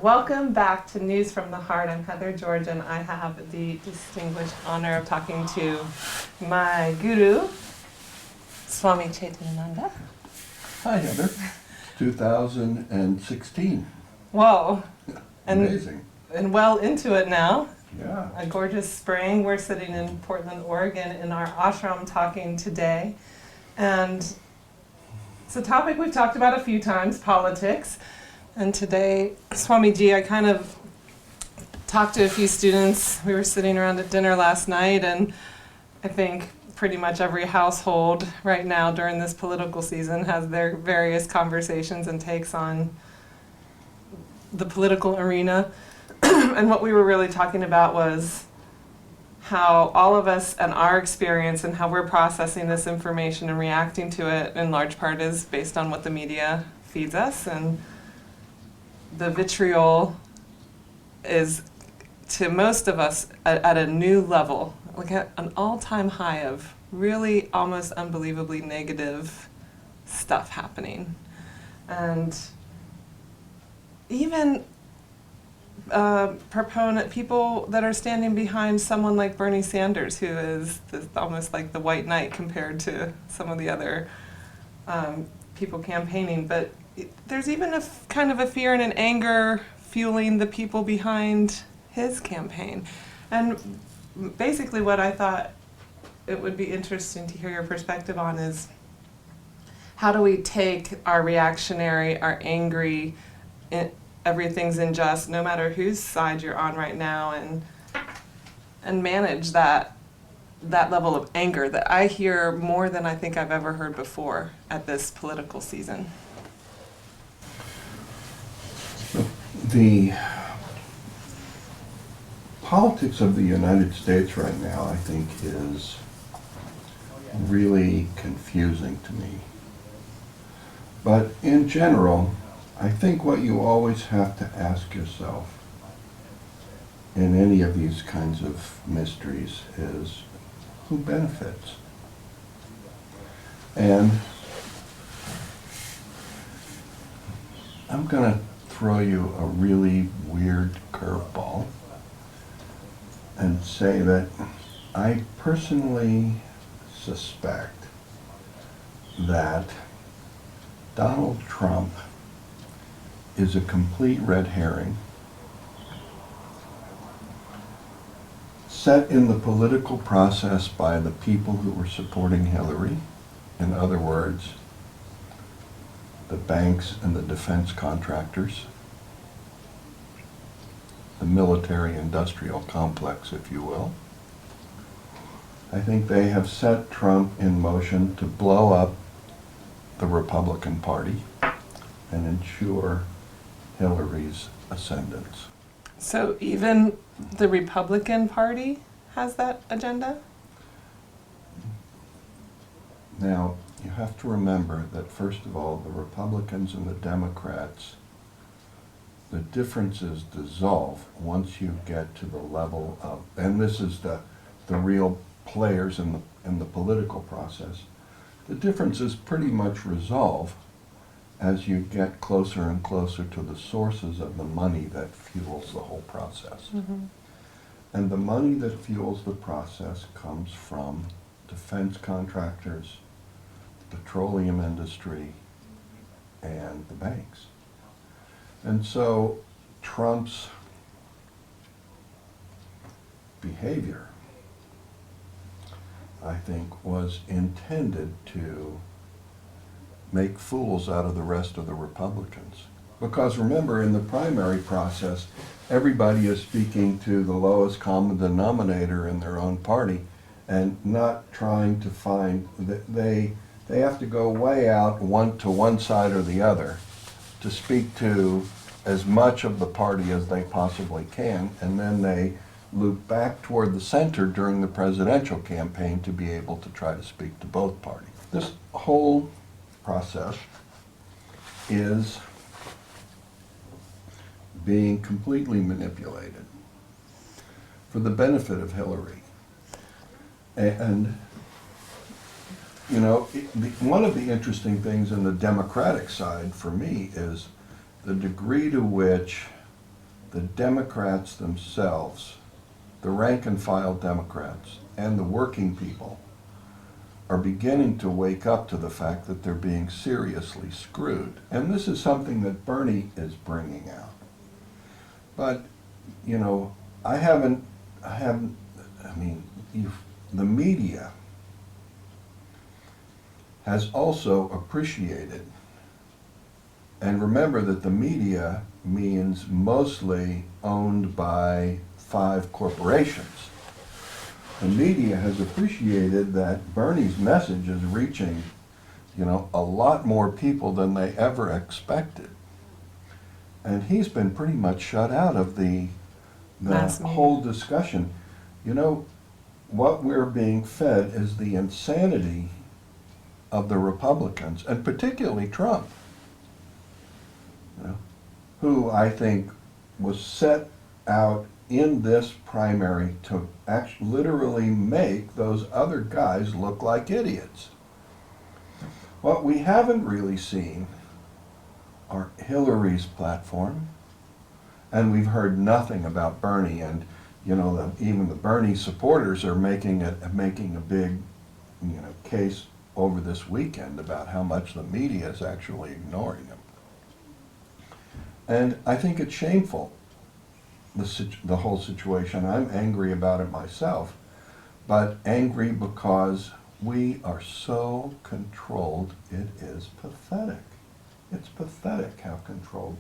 Welcome back to News from the Heart. I'm Heather George, and I have the distinguished honor of talking to my guru, Swami Chetanananda. Hi, Heather. 2016. Whoa. Amazing. And well into it now. Yeah. A gorgeous spring. We're sitting in Portland, Oregon in our ashram talking today. And it's a topic we've talked about a few times, politics. And today, Swamiji, I kind of talked to a few students. We were sitting around at dinner last night, and I think pretty much every household right now during this political season has their various conversations and takes on the political arena. And what we were really talking about was how all of us and our experience and how we're processing this information and reacting to it in large part is based on what the media feeds us. And the vitriol is, to most of us, at a new level, like at an all-time high of really almost unbelievably negative stuff happening. And even people that are standing behind someone like Bernie Sanders, who is almost like the white knight compared to some of the other people campaigning. But there's even a kind of a fear and an anger fueling the people behind his campaign. And basically what I thought it would be interesting to hear your perspective on is, how do we take our reactionary, our angry, everything's unjust, no matter whose side you're on right now, and manage that level of anger that I hear more than I think I've ever heard before at this political season? The politics of the United States right now, I think, is really confusing to me. But in general, I think what you always have to ask yourself in any of these kinds of mysteries is, who benefits? And I'm going to throw you a really weird curveball and say that I personally suspect that Donald Trump is a complete red herring set in the political process by the people who were supporting Hillary. In other words, the banks and the defense contractors, the military-industrial complex, if you will. I think they have set Trump in motion to blow up the Republican Party and ensure Hillary's ascendance. So even the Republican Party has that agenda? Now, you have to remember that, first of all, the Republicans and the Democrats, the differences dissolve once you get to the level of, and this is the real players in the political process, the differences pretty much resolve as you get closer and closer to the sources of the money that fuels the whole process. Mm-hmm. And the money that fuels the process comes from defense contractors, the petroleum industry, and the banks. And so Trump's behavior, I think, was intended to make fools out of the rest of the Republicans. Because remember, in the primary process, everybody is speaking to the lowest common denominator in their own party and not trying to find that they have to go way out to one side or the other to speak to as much of the party as they possibly can, and then they loop back toward the center during the presidential campaign to be able to try to speak to both parties. This whole process is being completely manipulated for the benefit of Hillary. And you know, one of the interesting things in the Democratic side for me is the degree to which the Democrats themselves, the rank and file Democrats, and the working people are beginning to wake up to the fact that they're being seriously screwed. And this is something that Bernie is bringing out. But, you know, the media has also appreciated, and remember that the media means mostly owned by 5 corporations. The media has appreciated that Bernie's message is reaching, you know, a lot more people than they ever expected. And he's been pretty much shut out of the whole discussion. You know, what we're being fed is the insanity of the Republicans, and particularly Trump, you know, who I think was set out in this primary to actually literally make those other guys look like idiots. What we haven't really seen are Hillary's platform, and we've heard nothing about Bernie. And you know, even the Bernie supporters are making a big, you know, case over this weekend about how much the media is actually ignoring him. And I think it's shameful, the whole situation. I'm angry about it myself, but angry because we are so controlled, it is pathetic. It's pathetic how controlled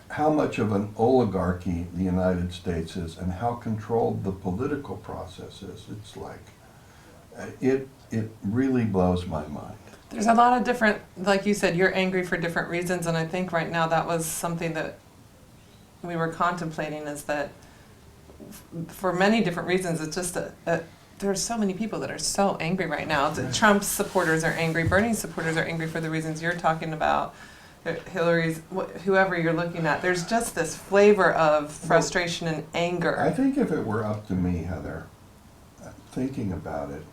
how much of an oligarchy the United States is and how controlled the political process is. It's like, it really blows my mind. There's a lot of different, like you said, you're angry for different reasons, and I think right now that was something that we were contemplating, is that for many different reasons, it's just there's so many people that are so angry right now. Trump's supporters are angry, Bernie's supporters are angry for the reasons you're talking about, Hillary's, whoever you're looking at. There's just this flavor of frustration and anger. I think if it were up to me, Heather, thinking about it,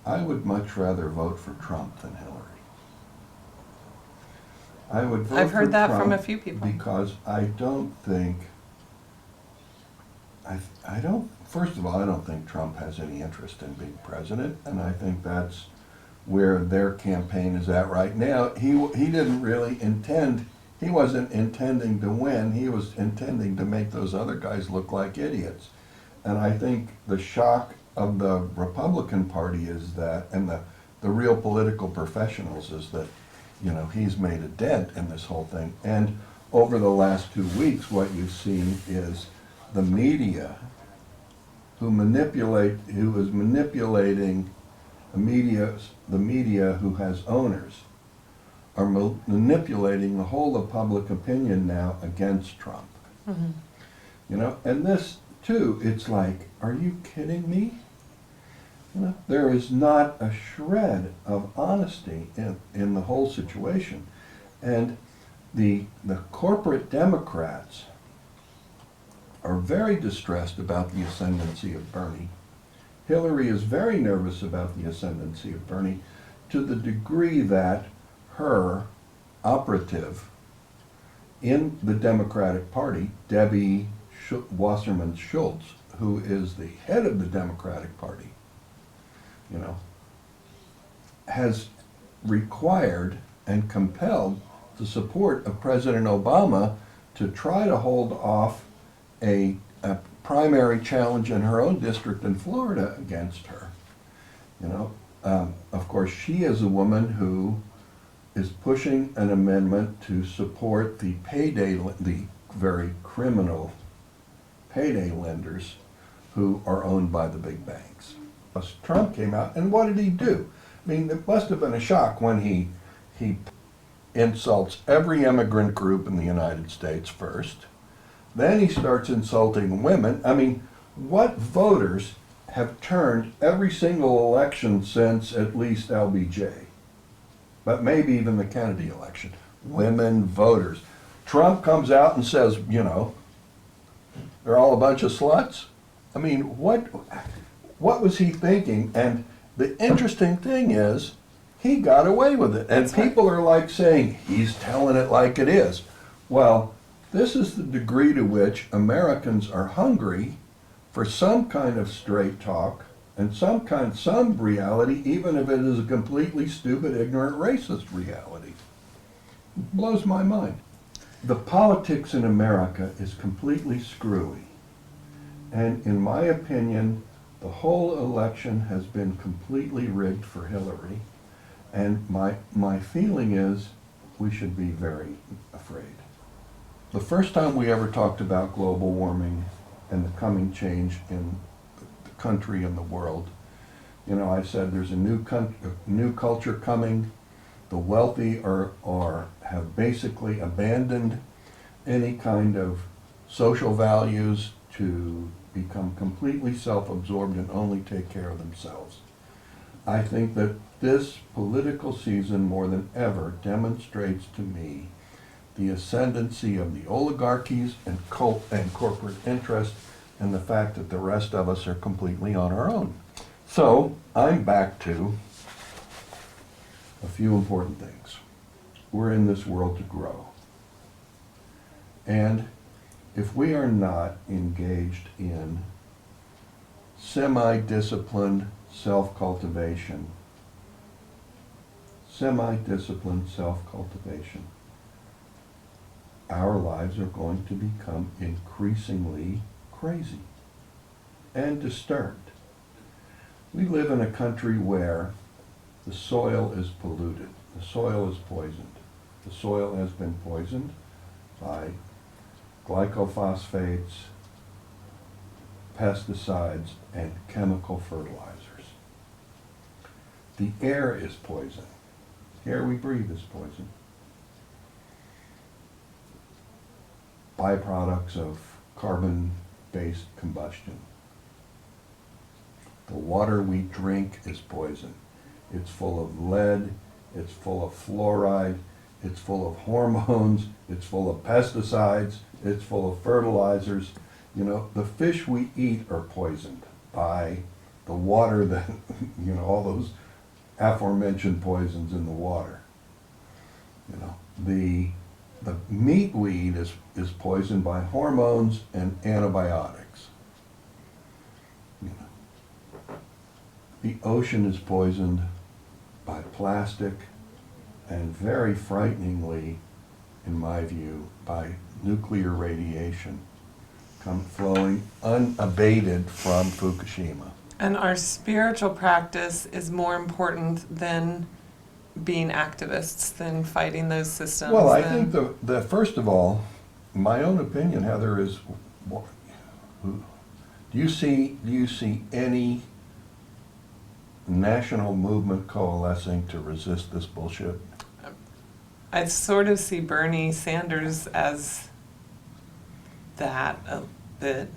I would much rather vote for Trump than Hillary. I would vote I've heard for that Trump from a few people. Because I don't think, first of all, I don't think Trump has any interest in being president, and I think that's where their campaign is at right now. He didn't really he wasn't intending to win, he was intending to make those other guys look like idiots. And I think the shock of the Republican Party is that, and the real political professionals, is that, you know, he's made a dent in this whole thing. And over the last 2 weeks, what you've seen is the media who is manipulating the media who has owners, are manipulating the whole of public opinion now against Trump. Mm-hmm. You know, and this too, it's like, are you kidding me? You know, there is not a shred of honesty in the whole situation. And the corporate Democrats are very distressed about the ascendancy of Bernie. Hillary is very nervous about the ascendancy of Bernie, to the degree that her operative in the Democratic Party, Debbie Wasserman Schultz, who is the head of the Democratic Party, you know, has required and compelled the support of President Obama to try to hold off a primary challenge in her own district in Florida against her. You know, of course, she is a woman who is pushing an amendment to support the very criminal payday lenders who are owned by the big banks. Plus, Trump came out, and what did he do? I mean, it must have been a shock when he insults every immigrant group in the United States first. Then he starts insulting women. I mean, what voters have turned every single election since at least LBJ, but maybe even the Kennedy election? Women voters. Trump comes out and says, you know, they're all a bunch of sluts. I mean, what was he thinking? And the interesting thing is, he got away with it. And people are like saying, he's telling it like it is. Well, This is the degree to which Americans are hungry for some kind of straight talk and some reality, even if it is a completely stupid, ignorant, racist reality. It blows my mind. The politics in America is completely screwy. And in my opinion, the whole election has been completely rigged for Hillary. And my feeling is we should be very afraid. The first time we ever talked about global warming and the coming change in the country and the world, I said there's a new culture coming. The wealthy have basically abandoned any kind of social values to become completely self-absorbed and only take care of themselves. I think that this political season more than ever demonstrates to me the ascendancy of the oligarchies and corporate interests and the fact that the rest of us are completely on our own. So I'm back to a few important things. We're in this world to grow. And if we are not engaged in semi-disciplined self-cultivation, our lives are going to become increasingly crazy and disturbed. We live in a country where the soil is polluted, the soil is poisoned. The soil has been poisoned by glycophosphates, pesticides, and chemical fertilizers. The air is poison. The air we breathe is poison. Byproducts of carbon-based combustion. The water we drink is poison. It's full of lead, it's full of fluoride, it's full of hormones, it's full of pesticides, it's full of fertilizers. The fish we eat are poisoned by the water that, all those aforementioned poisons in the water. The meat we eat is poisoned by hormones and antibiotics. The ocean is poisoned by plastic and very frighteningly, in my view, by nuclear radiation flowing unabated from Fukushima. And our spiritual practice is more important than being activists, than fighting those systems. Well, I think the first of all, my own opinion, Heather, is do you see any national movement coalescing to resist this bullshit? I sort of see Bernie Sanders as that a bit.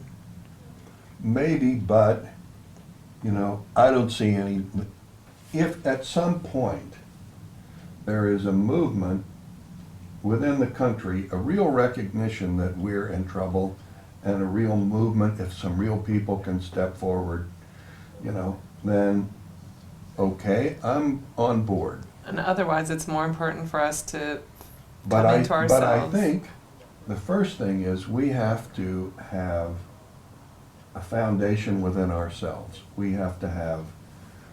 Maybe, but, I don't see any. If at some point there is a movement within the country, a real recognition that we're in trouble, and a real movement, if some real people can step forward, then okay, I'm on board. And otherwise, it's more important for us to But come into ourselves. But I think the first thing is we have to have a foundation within ourselves. We have to have,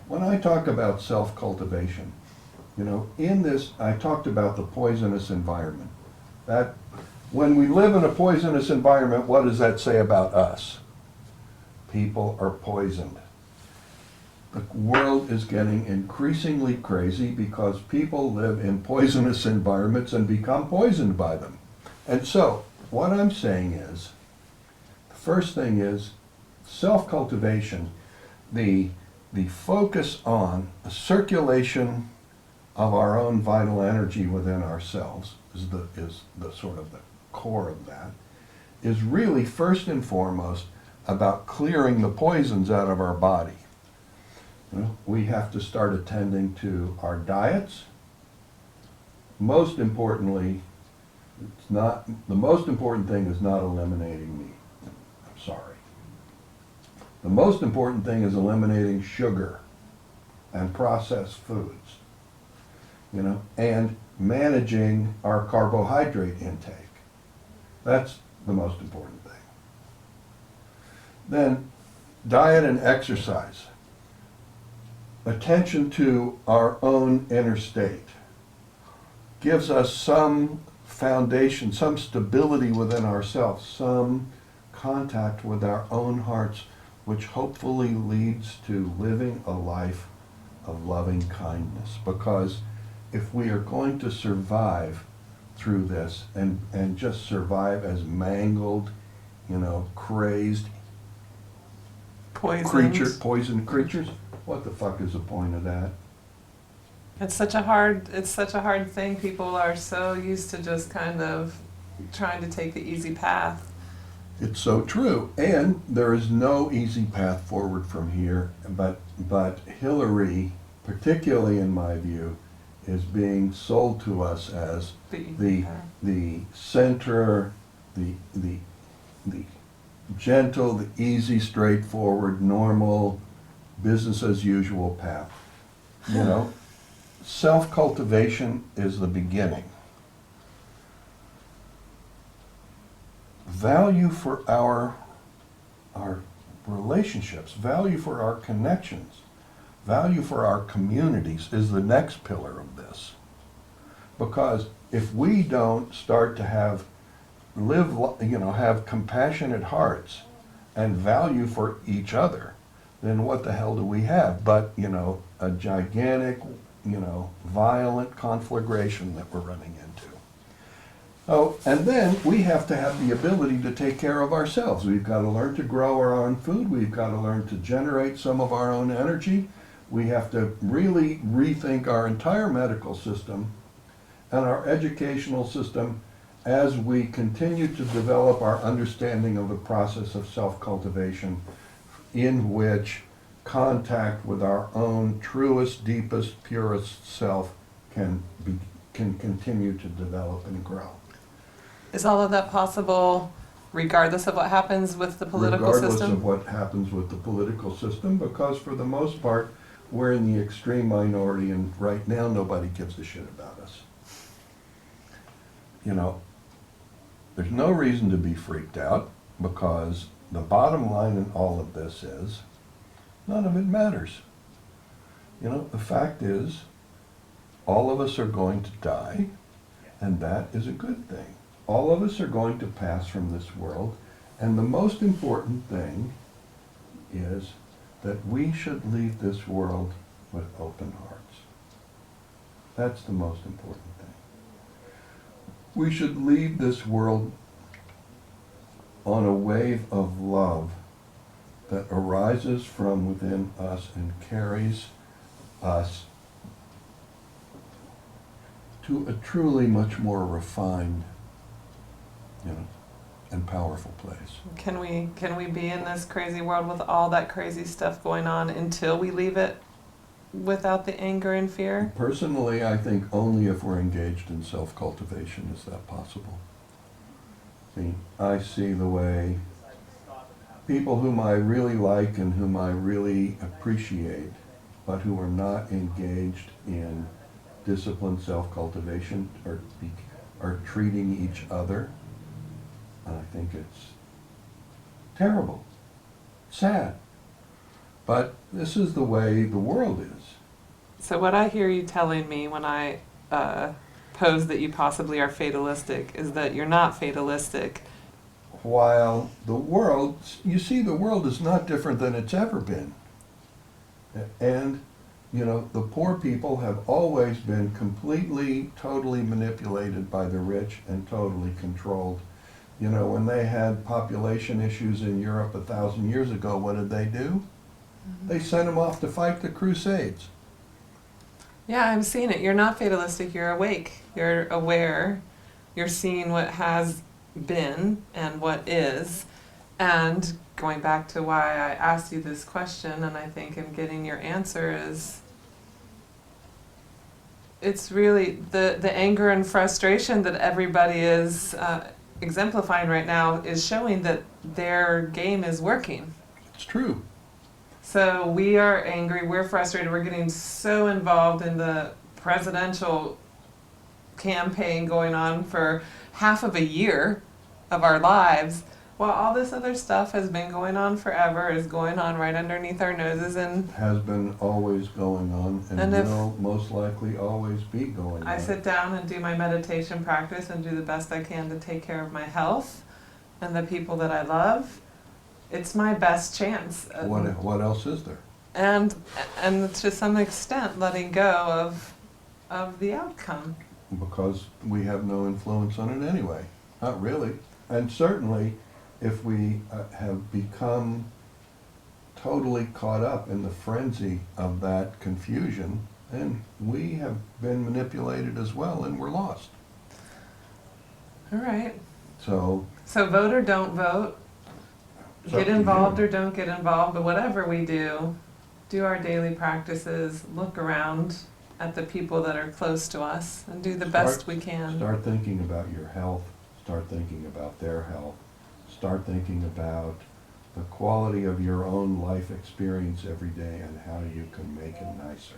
when I talk about self-cultivation, in this, I talked about the poisonous environment. That when we live in a poisonous environment, what does that say about us? People are poisoned. The world is getting increasingly crazy because people live in poisonous environments and become poisoned by them. And so, what I'm saying is, the first thing is self-cultivation, the focus on the circulation of our own vital energy within ourselves is the sort of the core of that, is really first and foremost about clearing the poisons out of our body. We have to start attending to our diets. Most importantly, the most important thing is not eliminating meat. I'm sorry. The most important thing is eliminating sugar and processed foods, and managing our carbohydrate intake. That's the most important thing. Then, diet and exercise. Attention to our own inner state gives us some foundation, some stability within ourselves, some contact with our own hearts, which hopefully leads to living a life of loving kindness. Because if we are going to survive through this and just survive as mangled, crazed poison creatures, what the fuck is the point of that? It's such a hard thing. People are so used to just kind of trying to take the easy path. It's so true. And there is no easy path forward from here, but Hillary, particularly in my view, is being sold to us as the center, the gentle, the easy, straightforward, normal, business as usual path. Self-cultivation is the beginning. Value for our relationships, value for our connections, value for our communities is the next pillar of this. Because if we don't start to have compassionate hearts and value for each other, then what the hell do we have but, a gigantic, violent conflagration that we're running into. Oh, and then we have to have the ability to take care of ourselves. We've got to learn to grow our own food. We've got to learn to generate some of our own energy. We have to really rethink our entire medical system and our educational system as we continue to develop our understanding of the process of self-cultivation, in which contact with our own truest, deepest, purest self can continue to develop and grow. Is all of that possible regardless of what happens with the political system? Regardless of what happens with the political system, because for the most part, we're in the extreme minority, and right now nobody gives a shit about us. There's no reason to be freaked out, because the bottom line in all of this is none of it matters. The fact is, all of us are going to die, and that is a good thing. All of us are going to pass from this world, and the most important thing is that we should leave this world with open hearts. That's the most important thing. We should leave this world on a wave of love that arises from within us and carries us to a truly much more refined, and powerful place. Can we be in this crazy world with all that crazy stuff going on until we leave it without the anger and fear? Personally, I think only if we're engaged in self-cultivation is that possible. See, I see the way people whom I really like and whom I really appreciate, but who are not engaged in disciplined self-cultivation, are treating each other. And I think it's terrible, sad. But this is the way the world is. So what I hear you telling me when I pose that you possibly are fatalistic is that you're not fatalistic. While the world is not different than it's ever been. And, the poor people have always been completely, totally manipulated by the rich and totally controlled. When they had population issues in Europe 1,000 years ago, what did they do? Mm-hmm. They sent them off to fight the Crusades. Yeah, I'm seeing it. You're not fatalistic, you're awake. You're aware. You're seeing what has been and what is. And going back to why I asked you this question, and I think in getting your answer is, it's really the anger and frustration that everybody is exemplifying right now is showing that their game is working. It's true. So we are angry, we're frustrated, we're getting so involved in the presidential campaign going on for half of a year, of our lives, while all this other stuff has been going on forever, is going on right underneath our noses, and Has been always going on And and if- will most likely always be going on. I sit down and do my meditation practice and do the best I can to take care of my health and the people that I love. It's my best chance. What else is there? And to some extent letting go of the outcome. Because we have no influence on it anyway. Not really. And certainly, if we have become totally caught up in the frenzy of that confusion, then we have been manipulated as well, and we're lost. All right. So vote or don't vote. it's up Get to involved you. or don't get involved, but whatever we do our daily practices, look around at the people that are close to us, and do the best we can. Start thinking about your health. Start thinking about their health. Start thinking about the quality of your own life experience every day and how you can make it nicer.